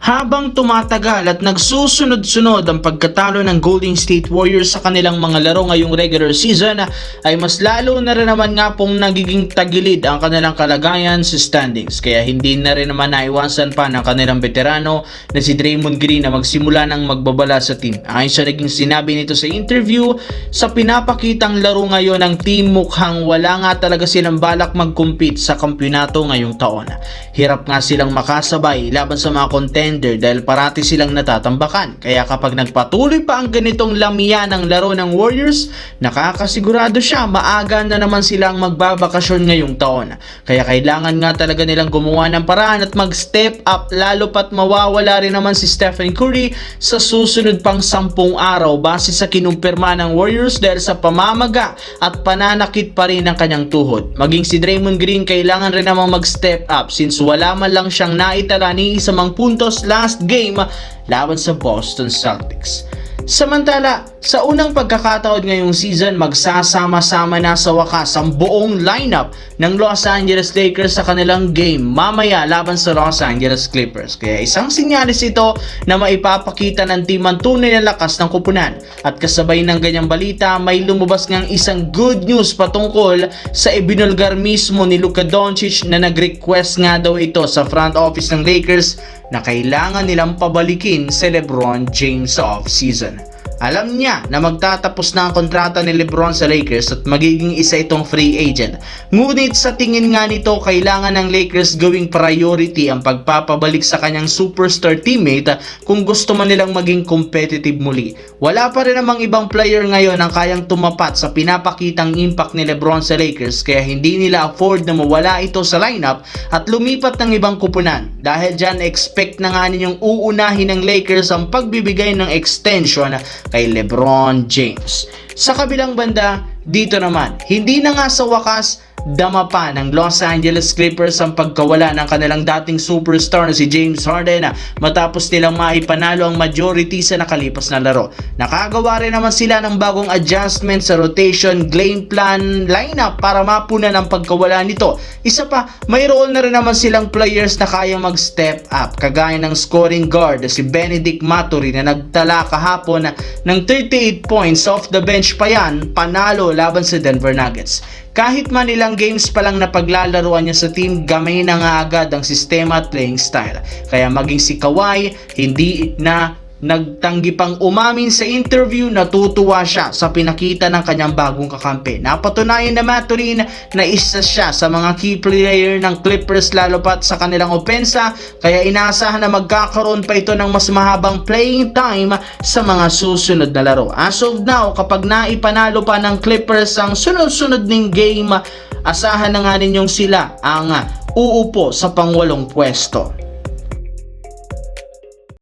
Habang tumatagal at nagsusunod-sunod ang pagkatalo ng Golden State Warriors sa kanilang mga laro ngayong regular season, ay mas lalo na rin naman nga pong nagiging tagilid ang kanilang kalagayan sa standings. Kaya hindi na rin naman naiwasan pa ng kanilang veterano na si Draymond Green na magsimula ng magbabala sa team. Ayon sa naging sinabi nito sa interview, sa pinapakitang laro ngayon ng team mukhang wala nga talaga silang balak mag-compete sa kampyonato ngayong taon. Hirap nga silang makasabay laban sa mga contenders dahil parati silang natatambakan. Kaya kapag nagpatuloy pa ang ganitong lamia ng laro ng Warriors, nakakasigurado siya maaga na naman silang magbabakasyon ngayong taon. Kaya kailangan nga talaga nilang gumawa ng paraan at mag-step up, lalo pat mawawala rin naman si Stephen Curry sa susunod pang 10 araw base sa kinumpirma ng Warriors dahil sa pamamaga at pananakit pa rin ng kanyang tuhod. Maging si Draymond Green kailangan rin namang mag-step up since wala man lang siyang naitala ni isamang puntos last game laban sa Boston Celtics. Samantala, sa unang pagkakataon ngayong season, magsasama-sama na sa wakas ang buong lineup ng Los Angeles Lakers sa kanilang game mamaya laban sa Los Angeles Clippers. Kaya isang sinyalis ito na maipapakita ng team ang tunay na lakas ng kupunan. At kasabay ng ganyang balita, may lumabas ngang isang good news patungkol sa ibinulgar mismo ni Luka Doncic na nag-request nga daw ito sa front office ng Lakers na kailangan nilang pabalikin si LeBron James sa off-season. Alam niya na magtatapos na ang kontrata ni LeBron sa Lakers at magiging isa itong free agent. Ngunit sa tingin nga nito, kailangan ng Lakers gawing priority ang pagpapabalik sa kanyang superstar teammate kung gusto man nilang maging competitive muli. Wala pa rin namang ibang player ngayon ang kayang tumapat sa pinapakitang impact ni LeBron sa Lakers, kaya hindi nila afford na mawala ito sa lineup at lumipat ng ibang kupunan. Dahil dyan, expect na nga ninyong uunahin ng Lakers ang pagbibigay ng extension kay LeBron James. Sa kabilang banda, dito naman, hindi na nga sa wakas dama pa ng Los Angeles Clippers ang pagkawala ng kanilang dating superstar na si James Harden matapos nilang maipanalo ang majority sa nakalipas na laro. Nakagawa rin naman sila ng bagong adjustment sa rotation game plan lineup para mapunan ang pagkawala nito. Isa pa, mayroon na rin naman silang players na kayang mag-step up, kagaya ng scoring guard si Benedict Mathurin na nagtala kahapon ng 38 points off the bench pa yan, panalo laban sa Denver Nuggets. Kahit man ilang games pa lang na paglalaruan niya sa team, gamay na nga agad ang sistema at playing style. Kaya maging si Kawhi, hindi na nagtanggi pang umamin sa interview, natutuwa siya sa pinakita ng kanyang bagong kakampi. Napatunayan na Mathurin na isa siya sa mga key player ng Clippers lalo pat sa kanilang opensa, kaya inaasahan na magkakaroon pa ito ng mas mahabang playing time sa mga susunod na laro. As of now, kapag naipanalo pa ng Clippers ang sunod-sunod ning game, asahan na nga ninyong sila ang uupo sa pang-8 pwesto.